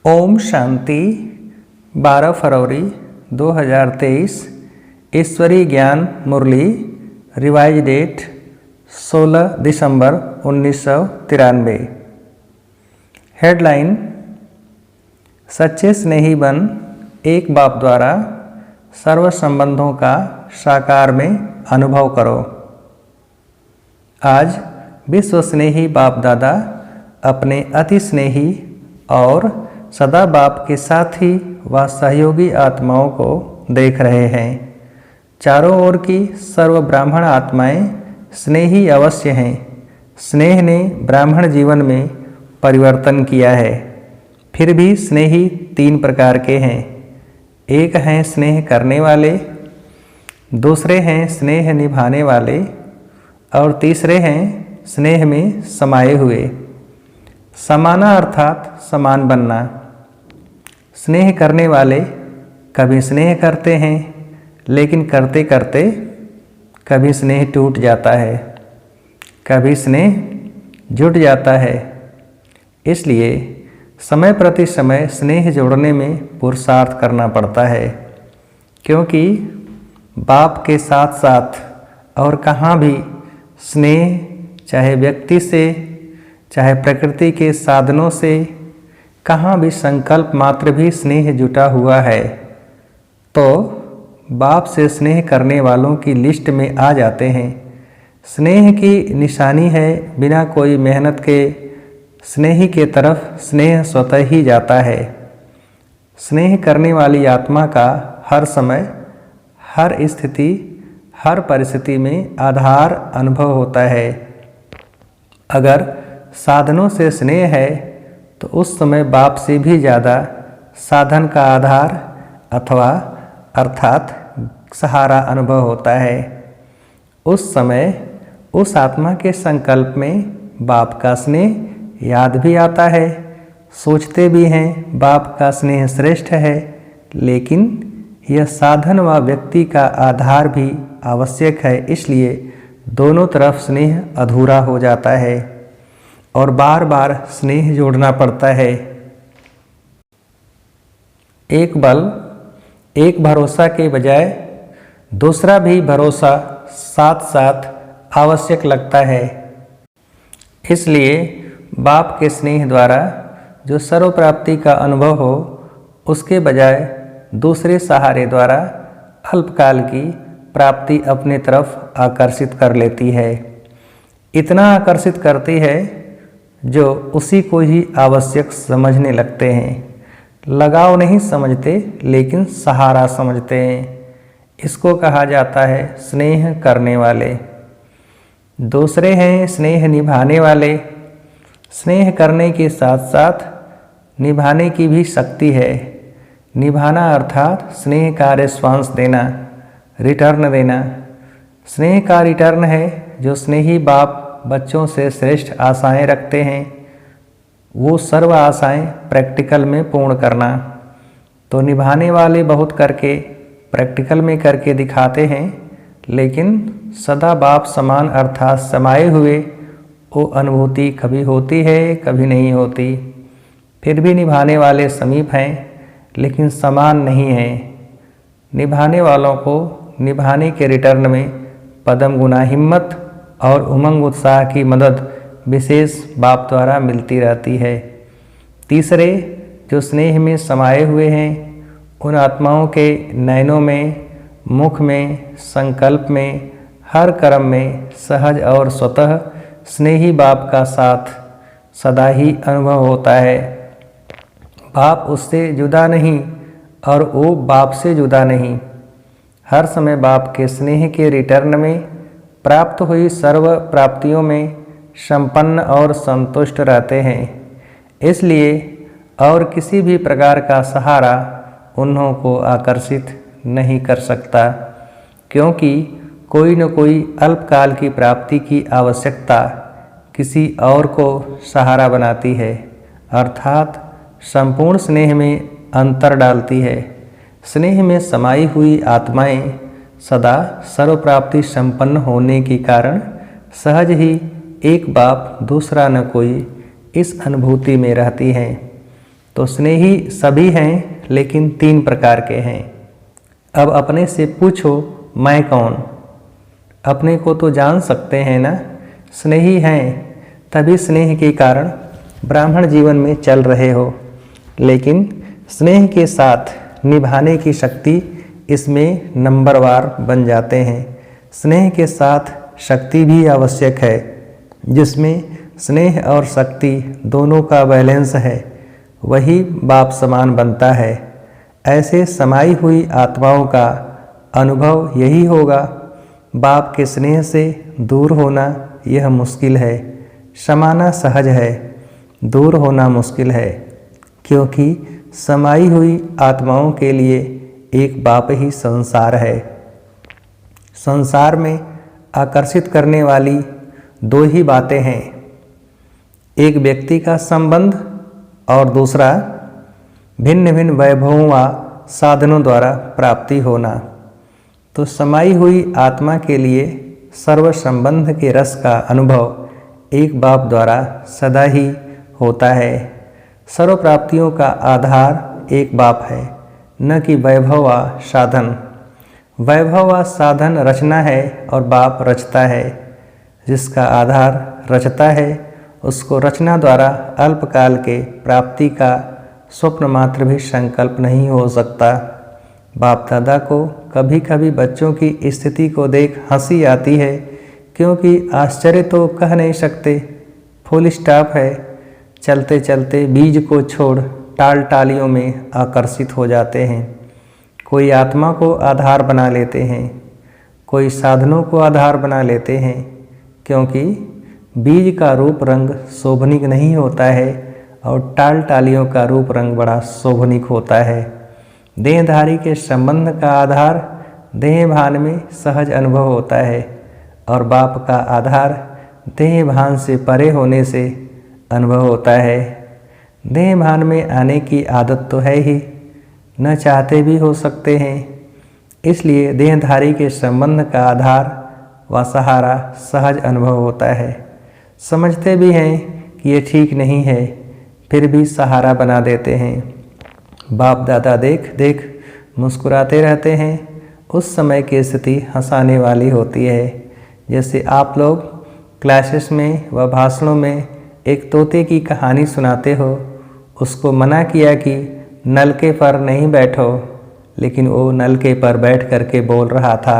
ओम शांति। 12 फरवरी 2023 ईश्वरीय ज्ञान मुरली। Revise date 16 दिसंबर 1993। Headline: सच्चे स्नेही बन एक बाप द्वारा सर्व संबंधों का साकार में अनुभव करो। आज विश्व स्नेही बाप दादा अपने अति स्नेही और सदा बाप के साथी व सहयोगी आत्माओं को देख रहे हैं। चारों ओर की सर्व ब्राह्मण आत्माएं स्नेही अवश्य हैं। स्नेह ने ब्राह्मण जीवन में परिवर्तन किया है। फिर भी स्नेही 3 प्रकार के हैं। एक हैं स्नेह करने वाले, दूसरे हैं स्नेह निभाने वाले और तीसरे हैं स्नेह में समाये हुए। समाना अर्थात समान बनना। स्नेह करने वाले कभी स्नेह करते हैं, लेकिन करते करते कभी स्नेह टूट जाता है, कभी स्नेह जुट जाता है। इसलिए समय प्रति समय स्नेह जोड़ने में पुरुषार्थ करना पड़ता है, क्योंकि बाप के साथ साथ और कहाँ भी स्नेह, चाहे व्यक्ति से, चाहे प्रकृति के साधनों से, कहाँ भी संकल्प मात्र भी स्नेह जुटा हुआ है तो बाप से स्नेह करने वालों की लिस्ट में आ जाते हैं। स्नेह की निशानी है बिना कोई मेहनत के स्नेही के तरफ स्नेह स्वतः ही जाता है। स्नेह करने वाली आत्मा का हर समय, हर स्थिति, हर परिस्थिति में आधार अनुभव होता है। अगर साधनों से स्नेह है तो उस समय बाप से भी ज़्यादा साधन का आधार अथवा अर्थात सहारा अनुभव होता है। उस समय उस आत्मा के संकल्प में बाप का स्नेह याद भी आता है। सोचते भी हैं बाप का स्नेह श्रेष्ठ है, लेकिन यह साधन व व्यक्ति का आधार भी आवश्यक है। इसलिए दोनों तरफ स्नेह अधूरा हो जाता है और बार बार स्नेह जोड़ना पड़ता है। एक बल, एक भरोसा के बजाय दूसरा भी भरोसा साथ साथ आवश्यक लगता है। इसलिए बाप के स्नेह द्वारा जो सर्व प्राप्ति का अनुभव हो, उसके बजाय दूसरे सहारे द्वारा अल्पकाल की प्राप्ति अपने तरफ आकर्षित कर लेती है। इतना आकर्षित करती है जो उसी को ही आवश्यक समझने लगते हैं। लगाव नहीं समझते, लेकिन सहारा समझते हैं। इसको कहा जाता है स्नेह करने वाले। दूसरे हैं स्नेह निभाने वाले। स्नेह करने के साथ साथ निभाने की भी शक्ति है। निभाना अर्थात स्नेह का रिस्पॉन्स देना, रिटर्न देना। स्नेह का रिटर्न है जो स्नेही बाप बच्चों से श्रेष्ठ आशाएं रखते हैं, वो सर्व आशाएं प्रैक्टिकल में पूर्ण करना। तो निभाने वाले बहुत करके प्रैक्टिकल में करके दिखाते हैं, लेकिन सदा बाप समान अर्थात समाये हुए वो अनुभूति कभी होती है, कभी नहीं होती। फिर भी निभाने वाले समीप हैं, लेकिन समान नहीं हैं। निभाने वालों को निभाने के रिटर्न में पदम गुना हिम्मत और उमंग उत्साह की मदद विशेष बाप द्वारा मिलती रहती है। तीसरे जो स्नेह में समाये हुए हैं, उन आत्माओं के नयनों में, मुख में, संकल्प में, हर कर्म में सहज और स्वतः स्नेही बाप का साथ सदा ही अनुभव होता है। बाप उससे जुदा नहीं और वो बाप से जुदा नहीं। हर समय बाप के स्नेह के रिटर्न में प्राप्त हुई सर्व प्राप्तियों में संपन्न और संतुष्ट रहते हैं। इसलिए और किसी भी प्रकार का सहारा उन्हों को आकर्षित नहीं कर सकता, क्योंकि कोई न कोई अल्पकाल की प्राप्ति की आवश्यकता किसी और को सहारा बनाती है, अर्थात संपूर्ण स्नेह में अंतर डालती है। स्नेह में समाई हुई आत्माएं सदा सर्व प्राप्ति संपन्न होने के कारण सहज ही एक बाप दूसरा न कोई इस अनुभूति में रहती हैं। तो स्नेही सभी हैं, लेकिन 3 प्रकार के हैं। अब अपने से पूछो, मैं कौन? अपने को तो जान सकते हैं ना। स्नेही हैं, तभी स्नेह के कारण ब्राह्मण जीवन में चल रहे हो, लेकिन स्नेह के साथ निभाने की शक्ति इसमें नंबरवार बन जाते हैं। स्नेह के साथ शक्ति भी आवश्यक है, जिसमें स्नेह और शक्ति दोनों का बैलेंस है, वही बाप समान बनता है। ऐसे समाई हुई आत्माओं का अनुभव यही होगा। बाप के स्नेह से दूर होना यह मुश्किल है, समाना सहज है, दूर होना मुश्किल है, क्योंकि समाई हुई आत्माओं के लिए एक बाप ही संसार है। संसार में आकर्षित करने वाली 2 ही बातें हैं, एक व्यक्ति का संबंध और दूसरा भिन्न भिन्न वैभवों व साधनों द्वारा प्राप्ति होना। तो समाई हुई आत्मा के लिए सर्व संबंध के रस का अनुभव एक बाप द्वारा सदा ही होता है। सर्व प्राप्तियों का आधार एक बाप है, न कि वैभव व साधन। वैभव व साधन रचना है और बाप रचता है। जिसका आधार रचता है, उसको रचना द्वारा अल्पकाल के प्राप्ति का स्वप्न मात्र भी संकल्प नहीं हो सकता। बाप दादा को कभी कभी बच्चों की स्थिति को देख हंसी आती है, क्योंकि आश्चर्य तो कह नहीं सकते, फुल स्टॉप है। चलते चलते बीज को छोड़ टाल टालियों में आकर्षित हो जाते हैं। कोई आत्मा को आधार बना लेते हैं, कोई साधनों को आधार बना लेते हैं, क्योंकि बीज का रूप रंग शोभनिक नहीं होता है और टाल टालियों का रूप रंग बड़ा शोभनिक होता है। देहधारी के संबंध का आधार देह भान में सहज अनुभव होता है और बाप का आधार देह भान से परे होने से अनुभव होता है। देह भान में आने की आदत तो है ही, न चाहते भी हो सकते हैं। इसलिए देहधारी के संबंध का आधार व सहारा सहज अनुभव होता है। समझते भी हैं कि ये ठीक नहीं है, फिर भी सहारा बना देते हैं। बाप दादा देख देख मुस्कुराते रहते हैं। उस समय की स्थिति हंसाने वाली होती है। जैसे आप लोग क्लासेस में व भाषणों में एक तोते की कहानी सुनाते हो, उसको मना किया कि नलके पर नहीं बैठो, लेकिन वो नलके पर बैठ करके बोल रहा था।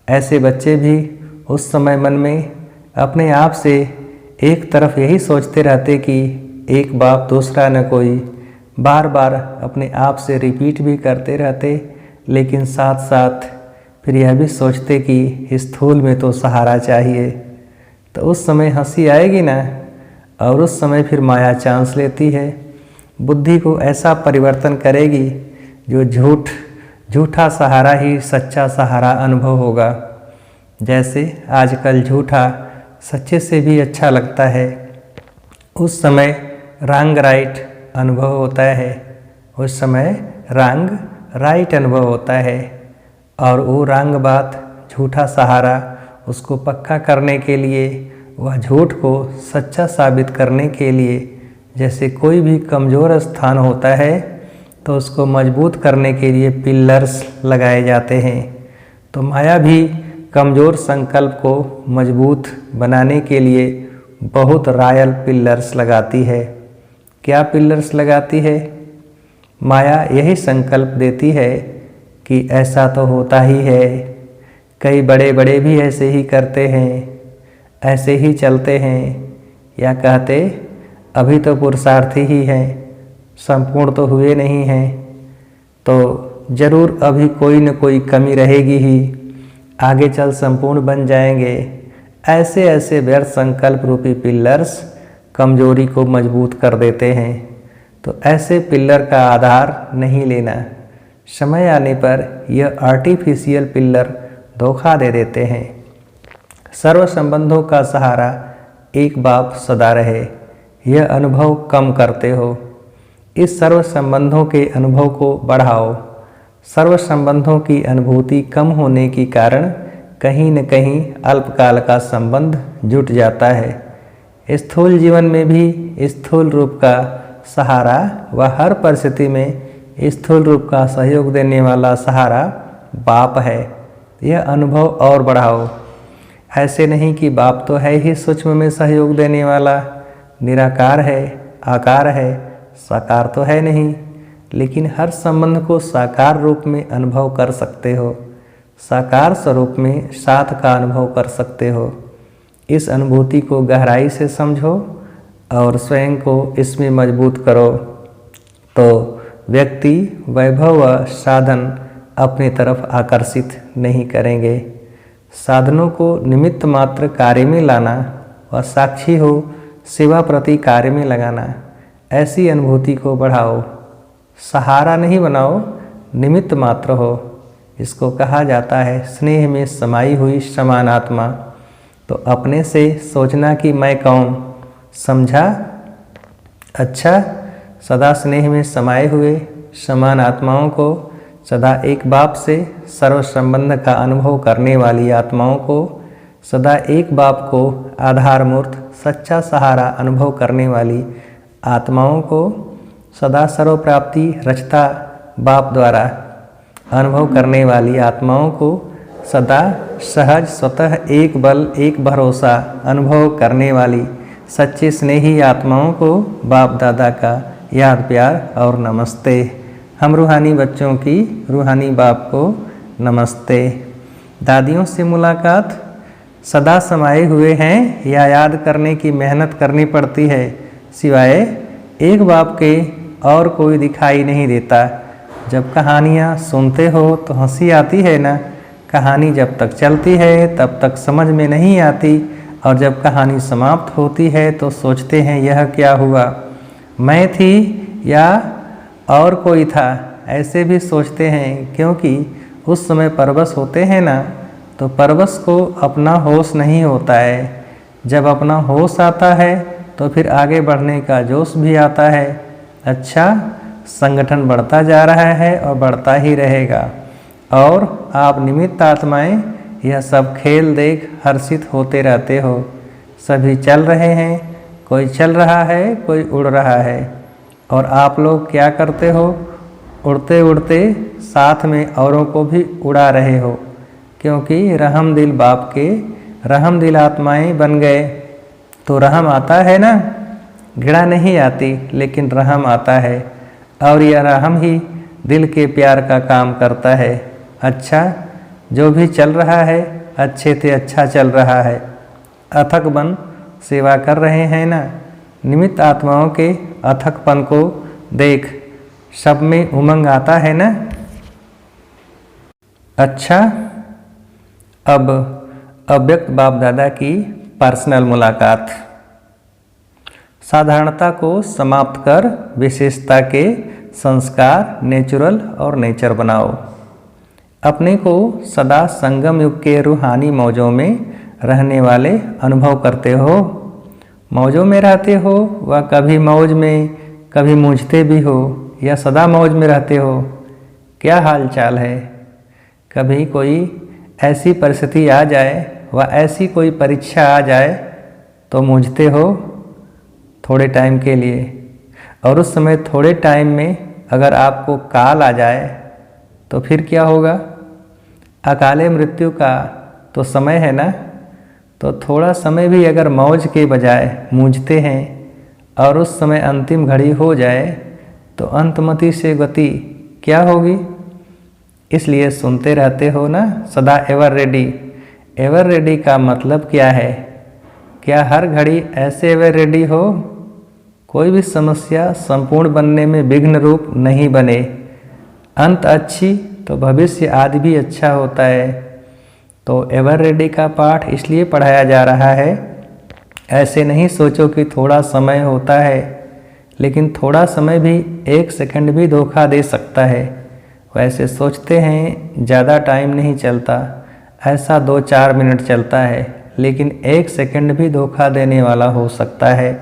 ऐसे बच्चे भी उस समय मन में अपने आप से एक तरफ यही सोचते रहते कि एक बाप दूसरा न कोई, बार बार अपने आप से रिपीट भी करते रहते, लेकिन साथ साथ फिर यह भी सोचते कि स्थूल में तो सहारा चाहिए। तो उस समय हंसी आएगी ना, और उस समय फिर माया चांस लेती है, बुद्धि को ऐसा परिवर्तन करेगी जो झूठा सहारा ही सच्चा सहारा अनुभव होगा। जैसे आजकल झूठा सच्चे से भी अच्छा लगता है, उस समय रंग राइट अनुभव होता है, उस समय रंग राइट अनुभव होता है। और वो रंग बात झूठा सहारा उसको पक्का करने के लिए, वह झूठ को सच्चा साबित करने के लिए, जैसे कोई भी कमज़ोर स्थान होता है तो उसको मजबूत करने के लिए पिलर्स लगाए जाते हैं। तो माया भी कमज़ोर संकल्प को मजबूत बनाने के लिए बहुत रॉयल पिलर्स लगाती है। क्या पिलर्स लगाती है? माया यही संकल्प देती है कि ऐसा तो होता ही है, कई बड़े बड़े भी ऐसे ही करते हैं, ऐसे ही चलते हैं, या कहते अभी तो पुरुषार्थी ही हैं, संपूर्ण तो हुए नहीं हैं, तो ज़रूर अभी कोई न कोई कमी रहेगी ही, आगे चल संपूर्ण बन जाएंगे। ऐसे ऐसे व्यर्थ संकल्प रूपी पिलर्स कमजोरी को मजबूत कर देते हैं। तो ऐसे पिलर का आधार नहीं लेना। समय आने पर यह आर्टिफिशियल पिलर धोखा दे देते हैं। सर्व संबंधों का सहारा एक बाप सदा रहे, यह अनुभव कम करते हो। इस सर्व संबंधों के अनुभव को बढ़ाओ। सर्व संबंधों की अनुभूति कम होने के कारण कहीं न कहीं अल्पकाल का संबंध जुट जाता है। स्थूल जीवन में भी स्थूल रूप का सहारा व हर परिस्थिति में स्थूल रूप का सहयोग देने वाला सहारा बाप है। यह अनुभव और बढ़ाओ। ऐसे नहीं कि बाप तो है ही सूक्ष्म में सहयोग देने वाला, निराकार है, आकार है, साकार तो है नहीं, लेकिन हर संबंध को साकार रूप में अनुभव कर सकते हो, साकार स्वरूप में साथ का अनुभव कर सकते हो। इस अनुभूति को गहराई से समझो और स्वयं को इसमें मजबूत करो, तो व्यक्ति वैभव व साधन अपनी तरफ आकर्षित नहीं करेंगे। साधनों को निमित्त मात्र कार्य में लाना व साक्षी हो सेवा प्रति कार्य में लगाना, ऐसी अनुभूति को बढ़ाओ। सहारा नहीं बनाओ, निमित्त मात्र हो। इसको कहा जाता है स्नेह में समाई हुई समान आत्मा। तो अपने से सोचना कि मैं कौन, समझा? अच्छा, सदा स्नेह में समाये हुए समान आत्माओं को, सदा एक बाप से सर्व संबंध का अनुभव करने वाली आत्माओं को, सदा एक बाप को आधार मूर्त सच्चा सहारा अनुभव करने वाली आत्माओं को, सदा सर्व प्राप्ति रचता बाप द्वारा अनुभव करने वाली आत्माओं को, सदा सहज स्वतः एक बल एक भरोसा अनुभव करने वाली सच्ची स्नेही आत्माओं को बाप दादा का याद प्यार और नमस्ते। हम रूहानी बच्चों की रूहानी बाप को नमस्ते। दादियों से मुलाकात सदा समाये हुए हैं या याद करने की मेहनत करनी पड़ती है, सिवाय एक बाप के और कोई दिखाई नहीं देता। जब कहानियाँ सुनते हो तो हंसी आती है ना, कहानी जब तक चलती है तब तक समझ में नहीं आती, और जब कहानी समाप्त होती है तो सोचते हैं यह क्या हुआ, मैं थी या और कोई था, ऐसे भी सोचते हैं। क्योंकि उस समय परवश होते हैं ना, तो परवश को अपना होश नहीं होता है। जब अपना होश आता है तो फिर आगे बढ़ने का जोश भी आता है। अच्छा, संगठन बढ़ता जा रहा है और बढ़ता ही रहेगा, और आप निमित्त आत्माएं यह सब खेल देख हर्षित होते रहते हो। सभी चल रहे हैं, कोई चल रहा है, कोई उड़ रहा है, और आप लोग क्या करते हो? उड़ते उड़ते साथ में औरों को भी उड़ा रहे हो, क्योंकि रहम दिल बाप के रहम दिल आत्माएं बन गए। तो रहम आता है ना, घृणा नहीं आती, लेकिन रहम आता है, और यह रहम ही दिल के प्यार का काम करता है। अच्छा, जो भी चल रहा है अच्छे से अच्छा चल रहा है, अथक बन सेवा कर रहे हैं ना। निमित्त आत्माओं के अथकपन को देख, सब में उमंग आता है ना। अच्छा, अब अव्यक्त बाप दादा की पर्सनल मुलाकात। साधारणता को समाप्त कर विशेषता के संस्कार नेचुरल और नेचर बनाओ। अपने को सदा संगम युग के रूहानी मौजों में रहने वाले अनुभव करते हो। मौजों में रहते हो व कभी मौज में कभी मूझते भी हो, या सदा मौज में रहते हो? क्या हाल चाल है? कभी कोई ऐसी परिस्थिति आ जाए व ऐसी कोई परीक्षा आ जाए तो मूझते हो थोड़े टाइम के लिए, और उस समय थोड़े टाइम में अगर आपको काल आ जाए तो फिर क्या होगा? अकाले मृत्यु का तो समय है ना। तो थोड़ा समय भी अगर मौज के बजाय मूझते हैं और उस समय अंतिम घड़ी हो जाए तो अंतमति से गति क्या होगी? इसलिए सुनते रहते हो ना, सदा एवर रेडी। एवर रेडी का मतलब क्या है? क्या हर घड़ी ऐसे एवर रेडी हो? कोई भी समस्या संपूर्ण बनने में विघ्न रूप नहीं बने। अंत अच्छी तो भविष्य आदि भी अच्छा होता है। तो एवर रेडी का पाठ इसलिए पढ़ाया जा रहा है। ऐसे नहीं सोचो कि थोड़ा समय होता है, लेकिन थोड़ा समय भी एक सेकंड भी धोखा दे सकता है। वैसे सोचते हैं ज़्यादा टाइम नहीं चलता, ऐसा 2-4 मिनट चलता है, लेकिन एक सेकंड भी धोखा देने वाला हो सकता है।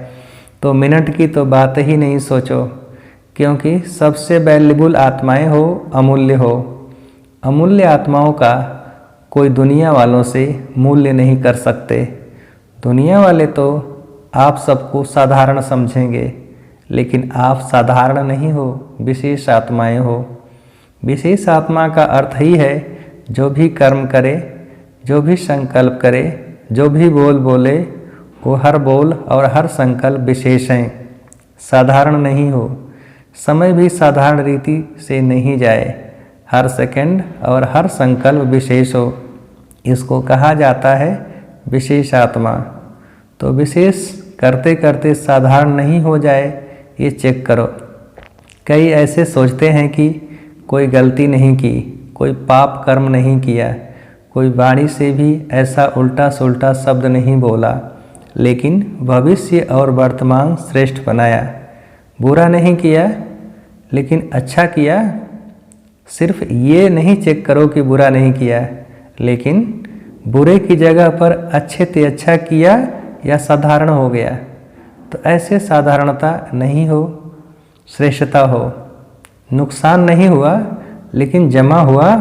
तो मिनट की तो बात ही नहीं सोचो, क्योंकि सबसे वैल्यूबल आत्माएं हो, अमूल्य हो। अमूल्य आत्माओं का कोई दुनिया वालों से मूल्य नहीं कर सकते। दुनिया वाले तो आप सबको साधारण समझेंगे, लेकिन आप साधारण नहीं हो, विशेष आत्माएं हो। विशेष आत्मा का अर्थ ही है जो भी कर्म करे, जो भी संकल्प करे, जो भी बोल बोले, वो हर बोल और हर संकल्प विशेष हैं, साधारण नहीं हो। समय भी साधारण रीति से नहीं जाए, हर सेकंड और हर संकल्प विशेष हो। इसको कहा जाता है विशेष आत्मा। तो विशेष करते करते साधारण नहीं हो जाए, ये चेक करो। कई ऐसे सोचते हैं कि कोई गलती नहीं की, कोई पाप कर्म नहीं किया, कोई वाणी से भी ऐसा उल्टा सुल्टा शब्द नहीं बोला, लेकिन भविष्य और वर्तमान श्रेष्ठ बनाया। बुरा नहीं किया लेकिन अच्छा किया। सिर्फ ये नहीं चेक करो कि बुरा नहीं किया, लेकिन बुरे की जगह पर अच्छे से अच्छा किया या साधारण हो गया। तो ऐसे साधारणता नहीं हो, श्रेष्ठता हो। नुकसान नहीं हुआ लेकिन जमा हुआ,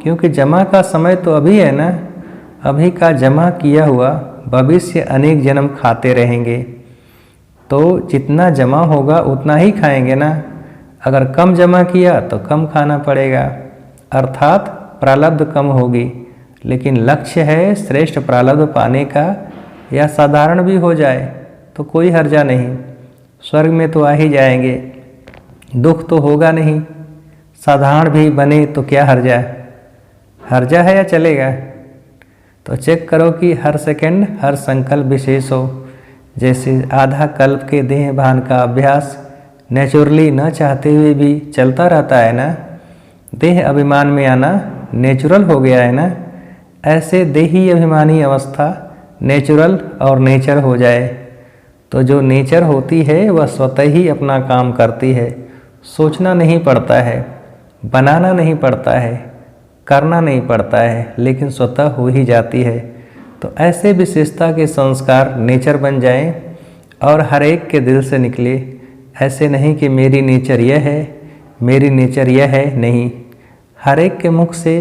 क्योंकि जमा का समय तो अभी है ना। अभी का जमा किया हुआ भविष्य अनेक जन्म खाते रहेंगे। तो जितना जमा होगा उतना ही खाएंगे ना। अगर कम जमा किया तो कम खाना पड़ेगा, अर्थात प्रारब्ध कम होगी। लेकिन लक्ष्य है श्रेष्ठ प्रारब्ध पाने का, या साधारण भी हो जाए तो कोई हर्जा नहीं। स्वर्ग में तो आ ही जाएंगे, दुख तो होगा नहीं। साधारण भी बने तो क्या हर्जा, हर्जा है या चलेगा। तो चेक करो कि हर सेकंड हर संकल्प विशेष हो। जैसे आधा कल्प के देह भान का अभ्यास नेचुरली न चाहते हुए भी चलता रहता है ना। देह अभिमान में आना नेचुरल हो गया है ना। ऐसे देही अभिमानी अवस्था नेचुरल और नेचर हो जाए तो जो नेचर होती है वह स्वतः ही अपना काम करती है। सोचना नहीं पड़ता है, बनाना नहीं पड़ता है, करना नहीं पड़ता है, लेकिन स्वतः हो ही जाती है। तो ऐसे विशेषता के संस्कार नेचर बन जाएं और हर एक के दिल से निकले। ऐसे नहीं कि मेरी नेचर यह है, मेरी नेचर यह है, नहीं। हर एक के मुख से,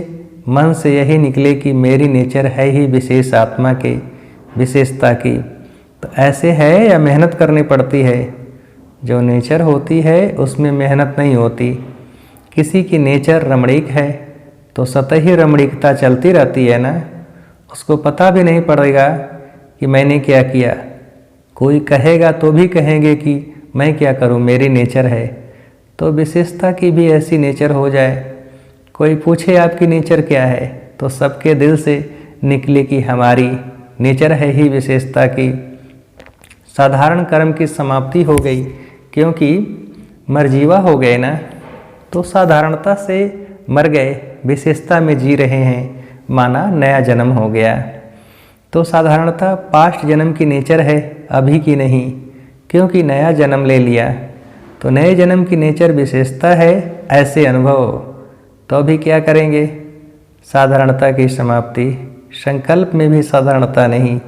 मन से यही निकले कि मेरी नेचर है ही विशेष आत्मा के विशेषता की। तो ऐसे है या मेहनत करनी पड़ती है। जो नेचर होती है उसमें मेहनत नहीं होती। किसी की नेचर रमणीक है तो सतह ही रमणीकता चलती रहती है ना। उसको पता भी नहीं पड़ेगा कि मैंने क्या किया। कोई कहेगा तो भी कहेंगे कि मैं क्या करूं, मेरी नेचर है। तो विशेषता की भी ऐसी नेचर हो जाए। कोई पूछे आपकी नेचर क्या है तो सबके दिल से निकले कि हमारी नेचर है ही विशेषता की। साधारण कर्म की समाप्ति हो गई, क्योंकि मरजीवा हो गए ना। तो साधारणता से मर गए, विशेषता में जी रहे हैं, माना नया जन्म हो गया। तो साधारणता पास्ट जन्म की नेचर है, अभी की नहीं, क्योंकि नया जन्म ले लिया। तो नए जन्म की नेचर विशेषता है, ऐसे अनुभव। तो अभी क्या करेंगे, साधारणता की समाप्ति। संकल्प में भी साधारणता नहीं।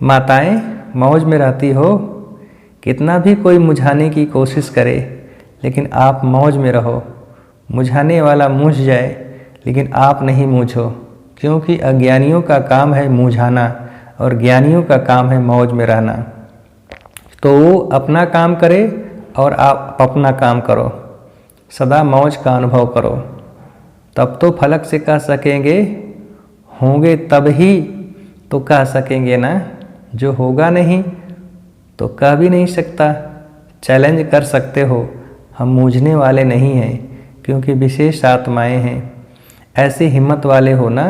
माताएं मौज में रहती हो, कितना भी कोई मुझाने की कोशिश करे, लेकिन आप मौज में रहो। मुझाने वाला मूझ जाए लेकिन आप नहीं मूझो, क्योंकि अज्ञानियों का काम है मूझाना और ज्ञानियों का काम है मौज में रहना। तो वो अपना काम करे और आप अपना काम करो, सदा मौज का अनुभव करो। तब तो फलक से कह सकेंगे, होंगे तब ही तो कह सकेंगे ना। जो होगा नहीं तो कह भी नहीं सकता। चैलेंज कर सकते हो, हम मूझने वाले नहीं हैं, क्योंकि विशेष आत्माएं हैं। ऐसी हिम्मत वाले हो ना।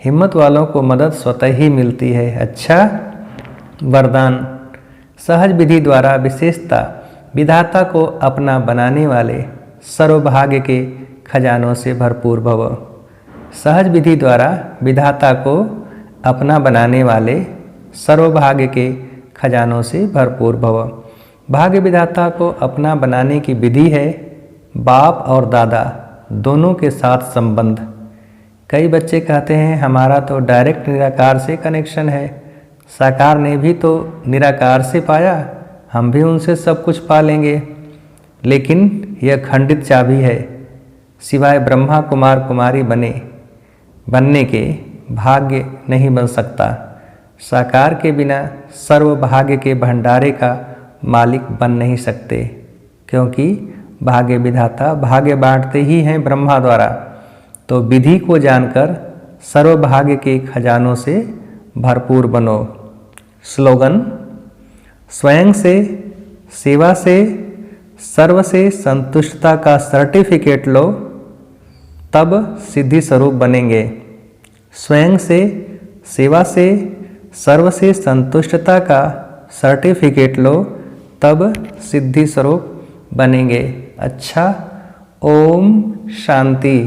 हिम्मत वालों को मदद स्वतः ही मिलती है। अच्छा वरदान, सहज विधि द्वारा विशेषता विधाता को अपना बनाने वाले सर्वभाग्य के खजानों से भरपूर भव। सहज विधि द्वारा विधाता को अपना बनाने वाले सर्वभाग्य के खजानों से भरपूर भव। भाग्य विधाता को अपना बनाने की विधि है बाप और दादा दोनों के साथ संबंध। कई बच्चे कहते हैं हमारा तो डायरेक्ट निराकार से कनेक्शन है, साकार ने भी तो निराकार से पाया, हम भी उनसे सब कुछ पा लेंगे। लेकिन यह खंडित चाबी है। सिवाय ब्रह्मा कुमार कुमारी बनने के भाग्य नहीं बन सकता। साकार के बिना सर्व भाग्य के भंडारे का मालिक बन नहीं सकते, क्योंकि भाग्य विधाता भाग्य बांटते ही हैं ब्रह्मा द्वारा। तो विधि को जानकर सर्वभाग्य के खजानों से भरपूर बनो। स्लोगन: स्वयं से, सेवा से, सर्व से संतुष्टता का सर्टिफिकेट लो, तब सिद्धि स्वरूप बनेंगे। स्वयं से, सेवा से, सर्व से संतुष्टता का सर्टिफिकेट लो, तब सिद्धि स्वरूप बनेंगे। अच्छा, ओम शांति।